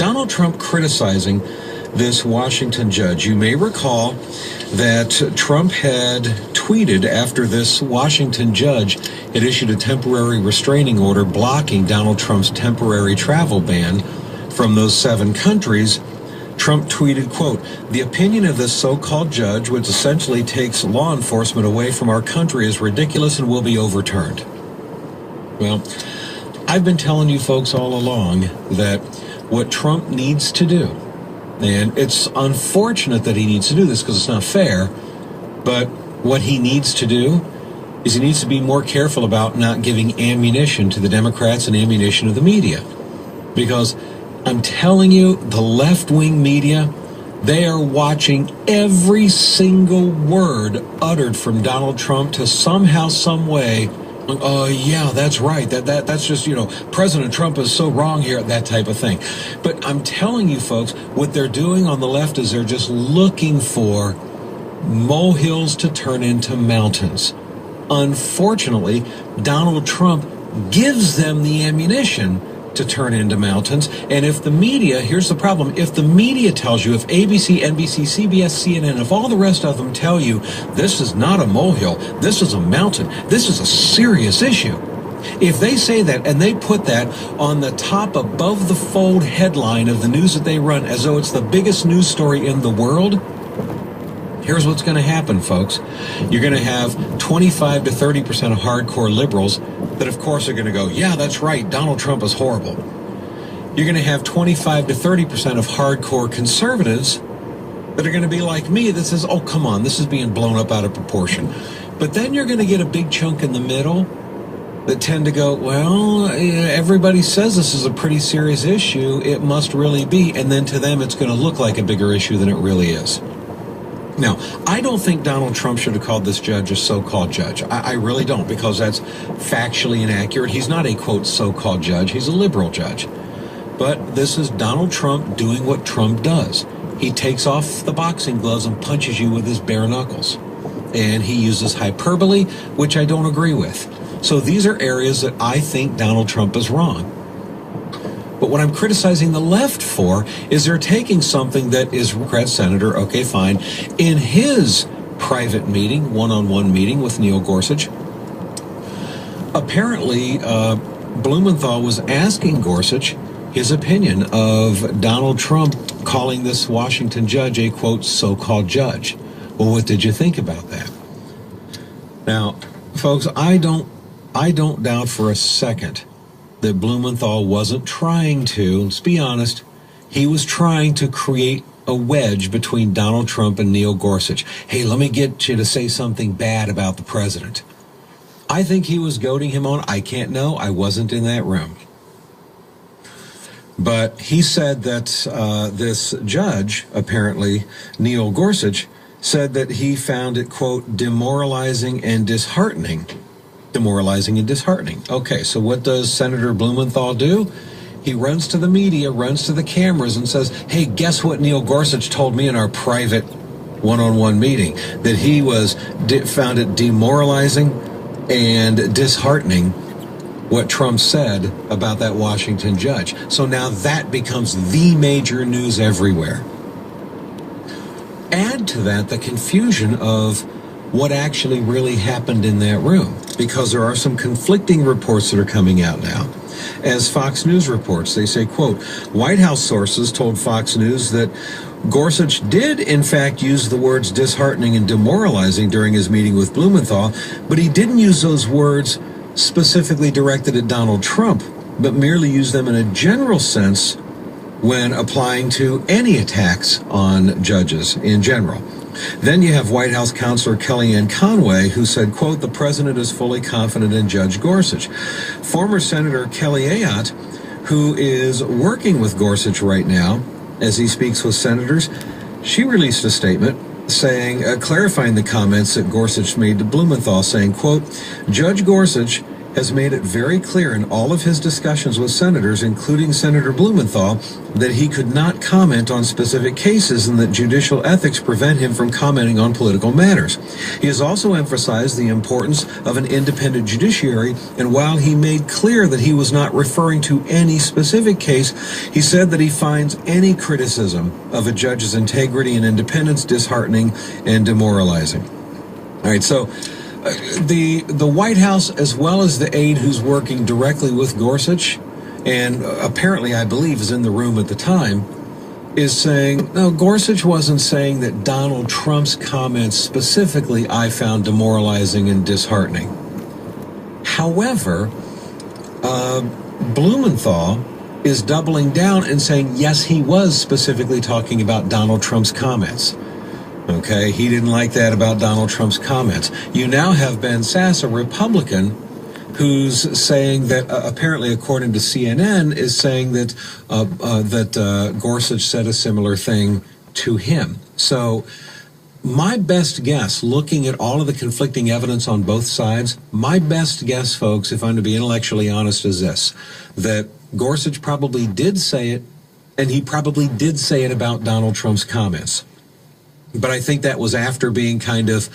Donald Trump criticizing this Washington judge. You may recall that Trump had tweeted after this Washington judge had issued a temporary restraining order blocking Donald Trump's temporary travel ban from those 7 countries. Trump tweeted, quote, "The opinion of this so-called judge, which essentially takes law enforcement away from our country, is ridiculous and will be overturned." Well, I've been telling you folks all along that what Trump needs to do, and it's unfortunate that he needs to do this because it's not fair, but what he needs to do is he needs to be more careful about not giving ammunition to the Democrats and ammunition to the media. Because I'm telling you, the left-wing media, they are watching every single word uttered from Donald Trump to somehow, some way, oh, yeah, that's right. That's just, President Trump is so wrong here, that type of thing. But I'm telling you, folks, what they're doing on the left is they're just looking for molehills to turn into mountains. Unfortunately, Donald Trump gives them the ammunition to turn into mountains. And if the media, here's the problem, if the media tells you, if ABC, NBC, CBS, CNN, if all the rest of them tell you this is not a molehill, this is a mountain, this is a serious issue, if they say that and they put that on the top above the fold headline of the news that they run as though it's the biggest news story in the world, here's what's going to happen, folks. You're going to have 25 to 30% of hardcore liberals that, of course, are going to go, yeah, that's right, Donald Trump is horrible. You're going to have 25 to 30% of hardcore conservatives that are going to be like me that says, oh, come on, this is being blown up out of proportion. But then you're going to get a big chunk in the middle that tend to go, well, everybody says this is a pretty serious issue. It must really be. And then to them, it's going to look like a bigger issue than it really is. Now, I don't think Donald Trump should have called this judge a so-called judge. I really don't, because that's factually inaccurate. He's not a, quote, so-called judge. He's a liberal judge. But this is Donald Trump doing what Trump does. He takes off the boxing gloves and punches you with his bare knuckles. And he uses hyperbole, which I don't agree with. So these are areas that I think Donald Trump is wrong. But what I'm criticizing the left for is they're taking something that is Democrat Senator, okay, fine, in his private meeting, one-on-one meeting with Neil Gorsuch. Apparently, Blumenthal was asking Gorsuch his opinion of Donald Trump calling this Washington judge a, quote, so-called judge. Well, what did you think about that? Now, folks, I don't doubt for a second that Blumenthal wasn't trying to, let's be honest, he was trying to create a wedge between Donald Trump and Neil Gorsuch. Hey, let me get you to say something bad about the president. I think he was goading him on. I can't know. I wasn't in that room. But he said that this judge, apparently Neil Gorsuch, said that he found it, quote, demoralizing and disheartening. Demoralizing and disheartening. Okay, so what does Senator Blumenthal do? He runs to the media, runs to the cameras and says, hey, guess what Neil Gorsuch told me in our private one-on-one meeting? That he found it demoralizing and disheartening what Trump said about that Washington judge. So now that becomes the major news everywhere. Add to that the confusion of what actually really happened in that room, because there are some conflicting reports that are coming out now. As Fox News reports, they say, quote, White House sources told Fox News that Gorsuch did, in fact, use the words disheartening and demoralizing during his meeting with Blumenthal, but he didn't use those words specifically directed at Donald Trump, but merely used them in a general sense when applying to any attacks on judges in general. Then you have White House counselor Kellyanne Conway, who said, quote, the president is fully confident in Judge Gorsuch. Former Senator Kelly Ayotte, who is working with Gorsuch right now as he speaks with senators, she released a statement saying, clarifying the comments that Gorsuch made to Blumenthal, saying, quote, Judge Gorsuch has made it very clear in all of his discussions with senators, including Senator Blumenthal, that he could not comment on specific cases and that judicial ethics prevent him from commenting on political matters. He has also emphasized the importance of an independent judiciary, and while he made clear that he was not referring to any specific case, he said that he finds any criticism of a judge's integrity and independence disheartening and demoralizing. All right, so the White House, as well as the aide who's working directly with Gorsuch, and apparently I believe is in the room at the time, is saying, no, Gorsuch wasn't saying that Donald Trump's comments specifically I found demoralizing and disheartening. However, Blumenthal is doubling down and saying, yes, he was specifically talking about Donald Trump's comments. Okay, he didn't like that about Donald Trump's comments. You now have Ben Sasse, a Republican, who's saying that, apparently, according to CNN, is saying that Gorsuch said a similar thing to him. So my best guess, looking at all of the conflicting evidence on both sides, my best guess, folks, if I'm to be intellectually honest, is this, that Gorsuch probably did say it, and he probably did say it about Donald Trump's comments. But I think that was after being kind of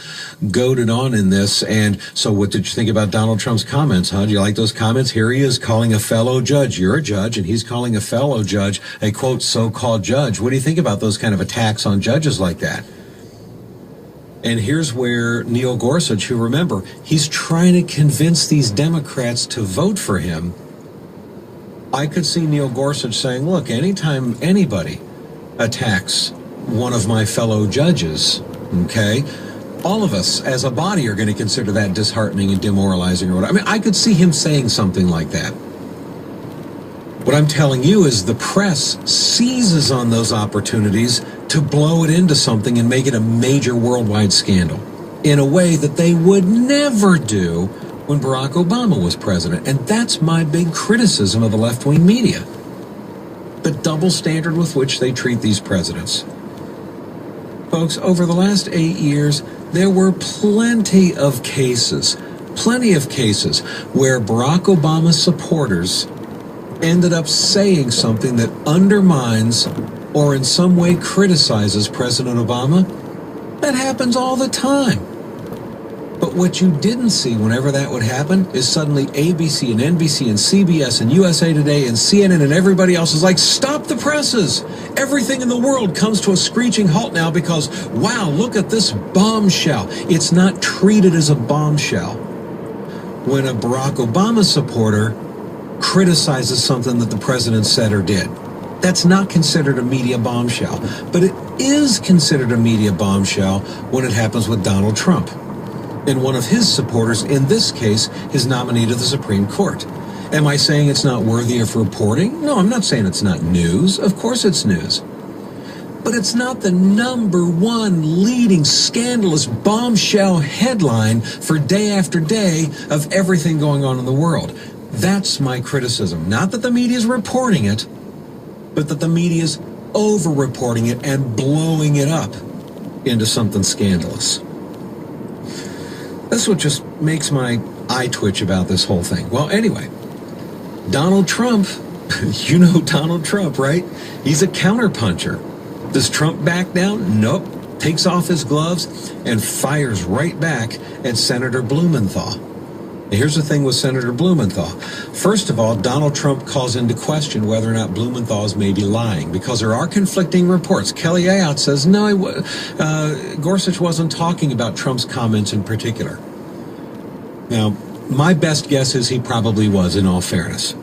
goaded on in this. And so what did you think about Donald Trump's comments, huh? Do you like those comments? Here he is calling a fellow judge. You're a judge, and he's calling a fellow judge a, quote, so-called judge. What do you think about those kind of attacks on judges like that? And here's where Neil Gorsuch, who, remember, he's trying to convince these Democrats to vote for him. I could see Neil Gorsuch saying, look, anytime anybody attacks one of my fellow judges, okay, all of us as a body are going to consider that disheartening and demoralizing or whatever. I mean, I could see him saying something like that. What I'm telling you is the press seizes on those opportunities to blow it into something and make it a major worldwide scandal in a way that they would never do when Barack Obama was president. And that's my big criticism of the left-wing media, the double standard with which they treat these presidents. Folks, over the last 8 years, there were plenty of cases where Barack Obama's supporters ended up saying something that undermines or in some way criticizes President Obama. That happens all the time. But what you didn't see whenever that would happen is suddenly ABC and NBC and CBS and USA Today and CNN and everybody else is like, stop the presses. Everything in the world comes to a screeching halt now because, wow, look at this bombshell. It's not treated as a bombshell when a Barack Obama supporter criticizes something that the president said or did. That's not considered a media bombshell, but it is considered a media bombshell when it happens with Donald Trump and one of his supporters, in this case, his nominee to the Supreme Court. Am I saying it's not worthy of reporting? No, I'm not saying it's not news. Of course it's news. But it's not the number one leading scandalous bombshell headline for day after day of everything going on in the world. That's my criticism. Not that the media is reporting it, but that the media is over-reporting it and blowing it up into something scandalous. That's what just makes my eye twitch about this whole thing. Well, anyway, Donald Trump, you know Donald Trump, right? He's a counterpuncher. Does Trump back down? Nope. Takes off his gloves and fires right back at Senator Blumenthal. Now, here's the thing with Senator Blumenthal. First of all, Donald Trump calls into question whether or not Blumenthal is maybe lying because there are conflicting reports. Kelly Ayotte says, no, Gorsuch wasn't talking about Trump's comments in particular. Now, my best guess is he probably was, in all fairness.